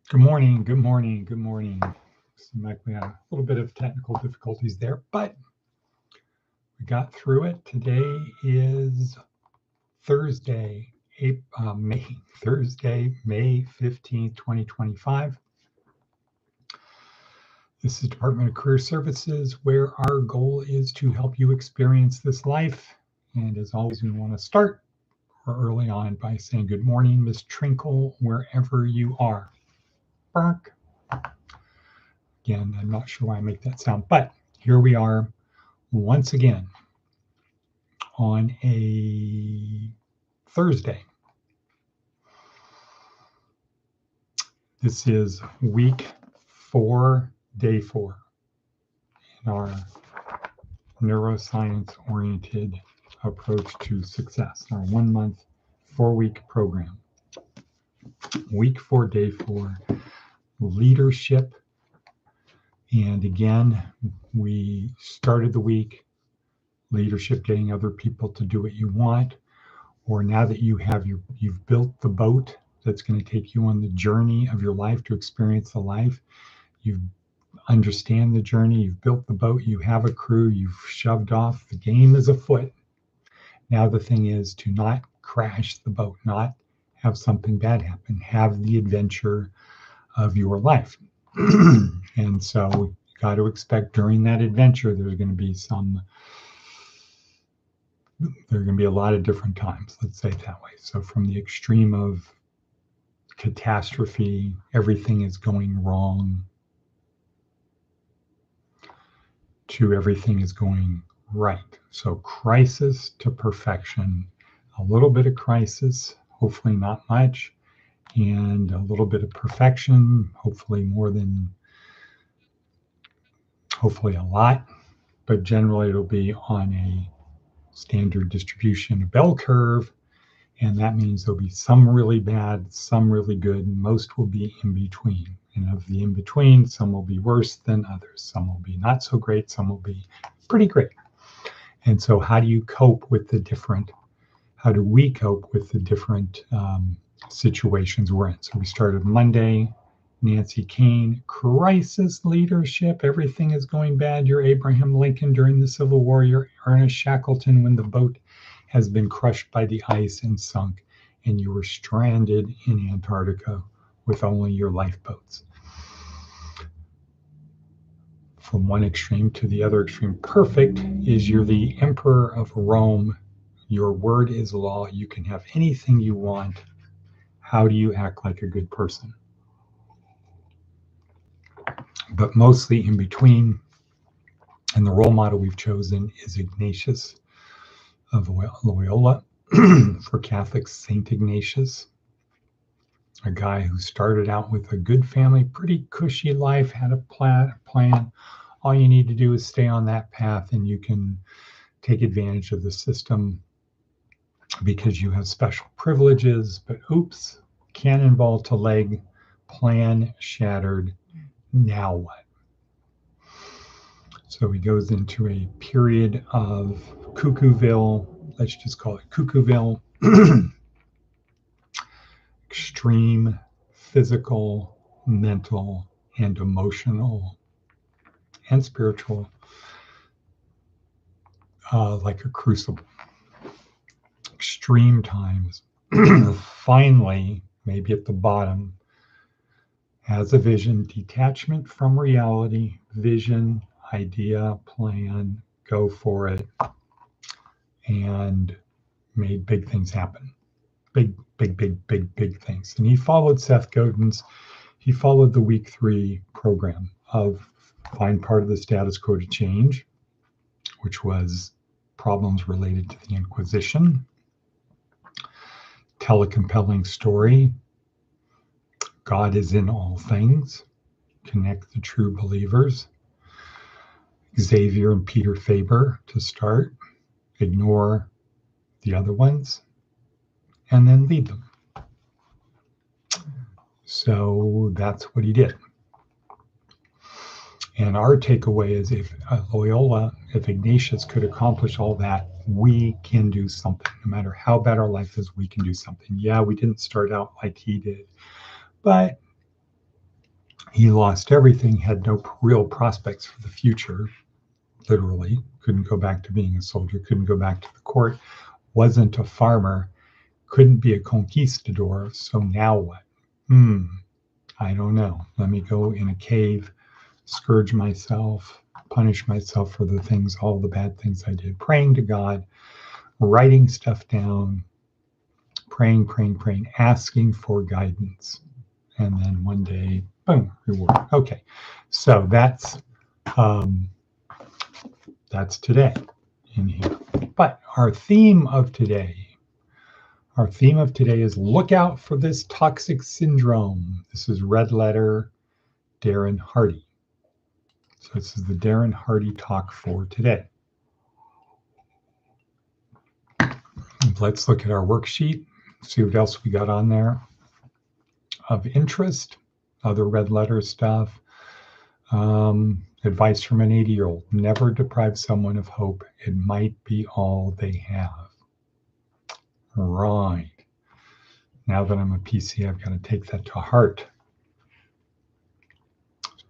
Good morning, good morning, good morning. Seemed like we had a little bit of technical difficulties there, but we got through it. Today is Thursday, May 15th, 2025. This is Department of Career Services, where our goal is to help you experience this life. And as always, we want to start early on by saying good morning, Miss Trinkle, wherever you are. Bark. Again, I'm not sure why I make that sound, but here we are once again on a Thursday. This is week 4, day 4 in our neuroscience-oriented approach to success, our 1-month, 4-week program. Week 4, day 4, leadership. And again, we started the week, leadership, getting other people to do what you want, or now that you've built the boat that's going to take you on the journey of your life to experience the life. You understand the journey, you've built the boat, you have a crew, you've shoved off, the game is afoot. Now the thing is to not crash the boat, not have something bad happen, have the adventure of your life. And so you got to expect during that adventure, there's going to be a lot of different times, let's say it that way. So from the extreme of catastrophe, everything is going wrong, to everything is going right. So crisis to perfection, a little bit of crisis, hopefully not much, and a little bit of perfection, hopefully a lot, but generally it'll be on a standard distribution, a bell curve, and that means there'll be some really bad, some really good, and most will be in between. And of the in between, some will be worse than others. Some will be not so great, some will be pretty great. And so how do we cope with the different situations we're in? So we started Monday, Nancy Kane, crisis leadership, everything is going bad. You're Abraham Lincoln during the Civil War. You're Ernest Shackleton when the boat has been crushed by the ice and sunk, and you were stranded in Antarctica with only your lifeboats. From one extreme to the other extreme. Perfect is you're the emperor of Rome. Your word is law. You can have anything you want. How do you act like a good person? But mostly in between, and the role model we've chosen is Ignatius of Loyola. For Catholics, Saint Ignatius, a guy who started out with a good family, pretty cushy life, had a plan. All you need to do is stay on that path and you can take advantage of the system because you have special privileges, but oops, cannonball to leg, plan shattered, now what? So he goes into a period of Cuckooville, let's just call it Cuckooville, extreme physical, mental, and emotional, and spiritual, like a crucible. Extreme times. Finally, maybe at the bottom, has a vision, detachment from reality, vision, idea, plan, go for it, and made big things happen. Big things. And he followed Seth Godin's, he followed the week 3 program of find part of the status quo to change, which was problems related to the Inquisition, tell a compelling story, God is in all things, connect the true believers, Xavier and Peter Faber to start, ignore the other ones, and then lead them. So that's what he did. And our takeaway is if Ignatius could accomplish all that, we can do something. No matter how bad our life is, we can do something. Yeah, we didn't start out like he did, but He lost everything, had no real prospects for the future, literally. Couldn't go back to being a soldier, couldn't go back to the court, wasn't a farmer, couldn't be a conquistador. So now what? I don't know. Let me go in a cave, scourge myself, punish myself for the things, all the bad things I did, praying to God, writing stuff down, praying, asking for guidance. And then one day, boom, reward. Okay, so that's today in here. But our theme of today is look out for this toxic syndrome. This is red letter Darren Hardy. So this is the Darren Hardy talk for today. Let's look at our worksheet, see what else we got on there of interest, other red letter stuff. Advice from an 80-year-old: never deprive someone of hope. It might be all they have. Right. Now that I'm a PC, I've got to take that to heart.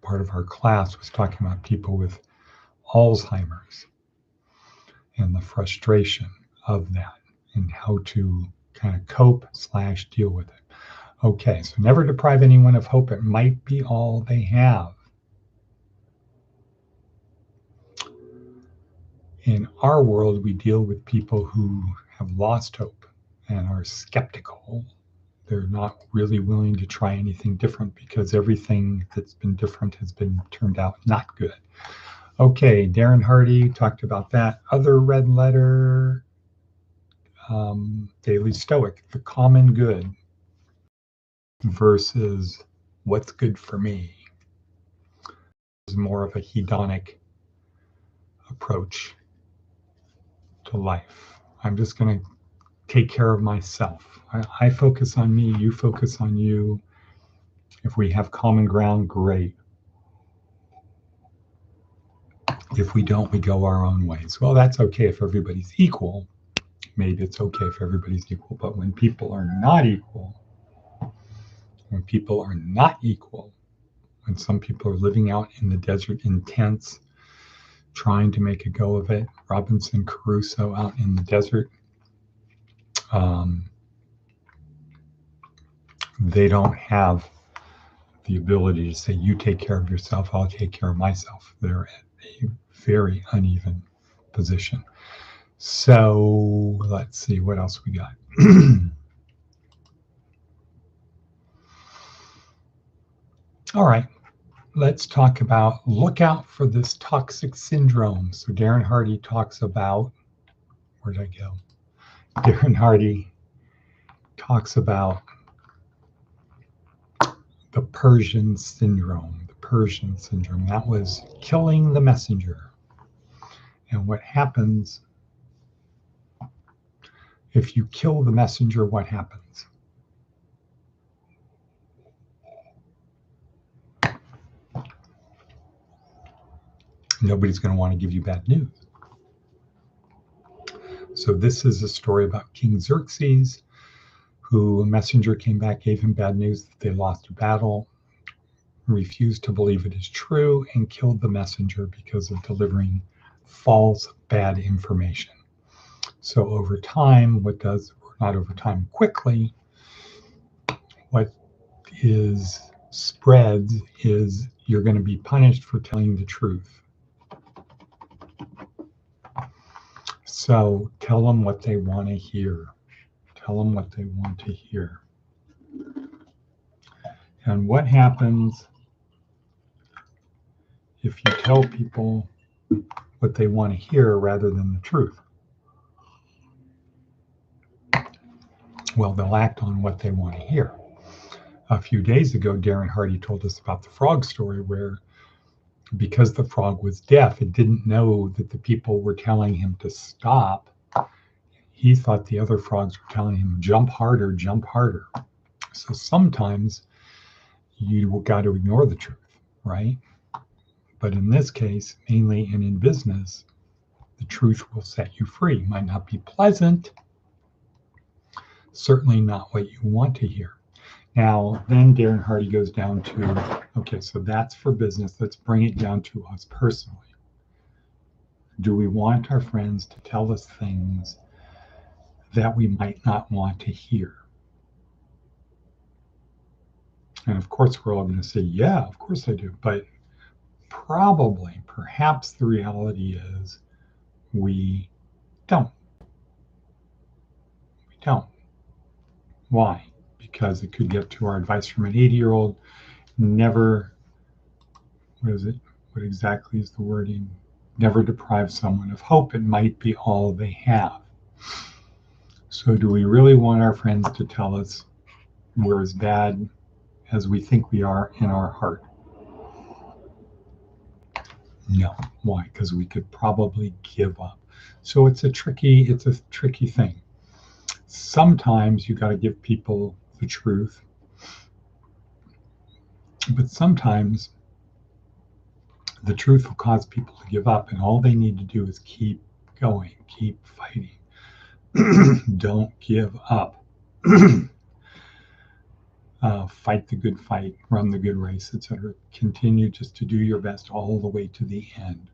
Part of our class was talking about people with Alzheimer's and the frustration of that and how to kind of cope / deal with it. Okay, so never deprive anyone of hope. It might be all they have. In our world, we deal with people who have lost hope and are skeptical. They're not really willing to try anything different because everything that's been different has been turned out not good. Okay, Darren Hardy talked about that. Other red letter, Daily Stoic, the common good versus what's good for me is more of a hedonic approach to life. I'm just going to take care of myself. I focus on me, you focus on you. If we have common ground, great. If we don't, we go our own ways. Well, that's okay if everybody's equal. Maybe it's okay if everybody's equal, but when people are not equal, when some people are living out in the desert in tents, trying to make a go of it, Robinson Crusoe out in the desert, they don't have the ability to say, you take care of yourself, I'll take care of myself. They're at a very uneven position. So let's see what else we got. All right, let's talk about look out for this toxic syndrome. So Darren Hardy talks about, where'd I go? Darren Hardy talks about the Persian syndrome. That was killing the messenger. And what happens if you kill the messenger, what happens? Nobody's going to want to give you bad news. So this is a story about King Xerxes, who a messenger came back, gave him bad news that they lost a battle, refused to believe it is true, and killed the messenger because of delivering false, bad information. So over time, quickly, what is spreads is you're going to be punished for telling the truth. So tell them what they want to hear. And what happens if you tell people what they want to hear rather than the truth? Well, they'll act on what they want to hear. A few days ago, Darren Hardy told us about the frog story where because the frog was deaf, it didn't know that the people were telling him to stop. He thought the other frogs were telling him, jump harder, jump harder. So sometimes you got to ignore the truth, right? But in this case, mainly and in business, the truth will set you free. Might not be pleasant, certainly not what you want to hear. Now, then Darren Hardy goes down to, okay, so that's for business. Let's bring it down to us personally. Do we want our friends to tell us things that we might not want to hear? And of course, we're all going to say, yeah, of course I do. But probably, perhaps the reality is we don't. We don't. Why? Because it could get to our advice from an 80-year-old. Never, what is it? What exactly is the wording? Never deprive someone of hope. It might be all they have. So do we really want our friends to tell us we're as bad as we think we are in our heart? No. Why? Because we could probably give up. So it's a tricky thing. Sometimes you got to give people the truth, but sometimes the truth will cause people to give up, and all they need to do is keep going, keep fighting. Don't give up. Fight the good fight, run the good race, etc. Continue just to do your best all the way to the end.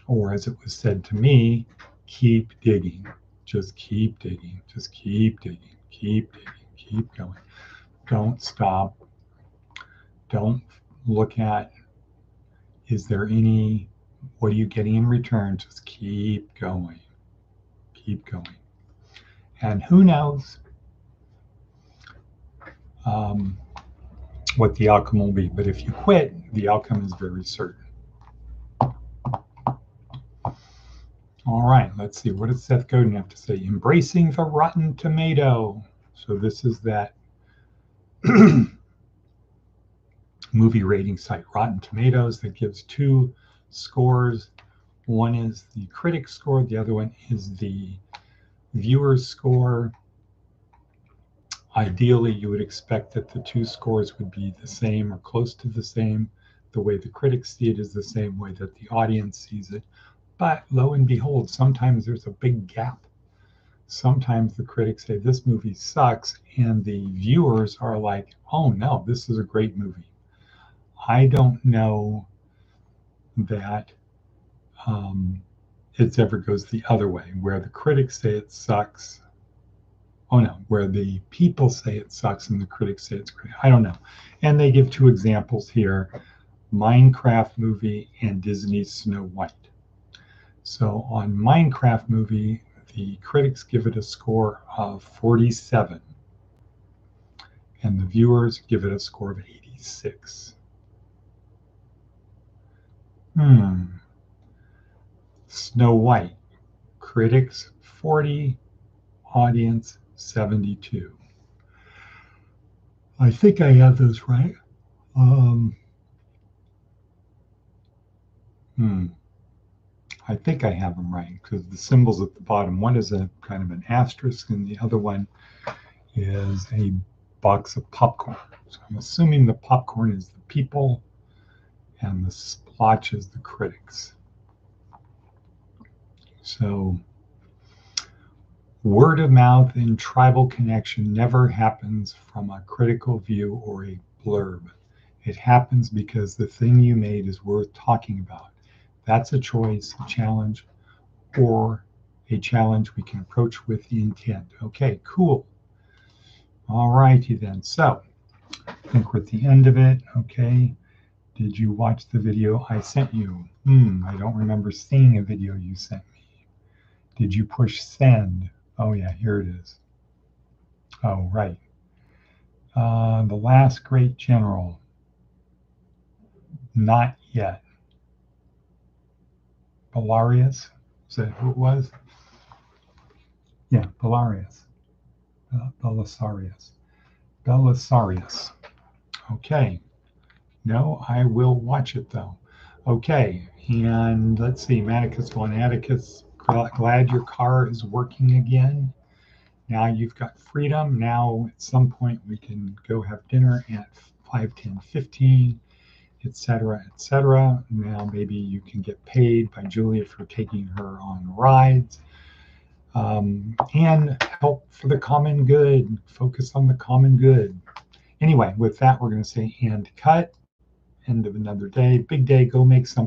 Or as it was said to me, keep digging. Just keep digging. Just keep digging. Keep digging. Keep going. Don't stop. Don't look at, is there any, what are you getting in return? Just keep going. Keep going. And who knows what the outcome will be. But if you quit, the outcome is very certain. All right, let's see. What does Seth Godin have to say? Embracing the rotten tomato. So this is that movie rating site, Rotten Tomatoes, that gives 2 scores. One is the critic score. The other one is the viewer's score. Ideally, you would expect that the 2 scores would be the same or close to the same. The way the critics see it is the same way that the audience sees it. But lo and behold, sometimes there's a big gap. Sometimes the critics say this movie sucks, and the viewers are like, oh no, this is a great movie. I don't know that it ever goes the other way, where the critics say it sucks. Oh no, where the people say it sucks and the critics say it's great. I don't know. And they give 2 examples here, Minecraft movie and Disney's Snow White. So on Minecraft movie, the critics give it a score of 47, and the viewers give it a score of 86. Snow White, critics 40, audience 72. I think I have those right. I think I have them right, because the symbols at the bottom, one is a kind of an asterisk and the other one is a box of popcorn. So I'm assuming the popcorn is the people and the splotch is the critics. So word of mouth and tribal connection never happens from a critical view or a blurb. It happens because the thing you made is worth talking about. That's a choice, a challenge, or a challenge we can approach with the intent. Okay, cool. All righty then. So I think we're at the end of it. Okay. Did you watch the video I sent you? I don't remember seeing a video you sent me. Did you push send? Oh yeah, here it is. Oh, right. The last great general. Not yet. Belarius? Is that who it was? Yeah, Belarius. Belisarius. Belisarius. Okay. No, I will watch it though. Okay, and let's see, Manicus von Atticus, glad your car is working again. Now you've got freedom. Now at some point we can go have dinner at 5, 10, 15, etc., etc. Now maybe you can get paid by Julia for taking her on rides. And help for the common good. Focus on the common good. Anyway, with that, we're going to say and cut. End of another day. Big day. Go make something.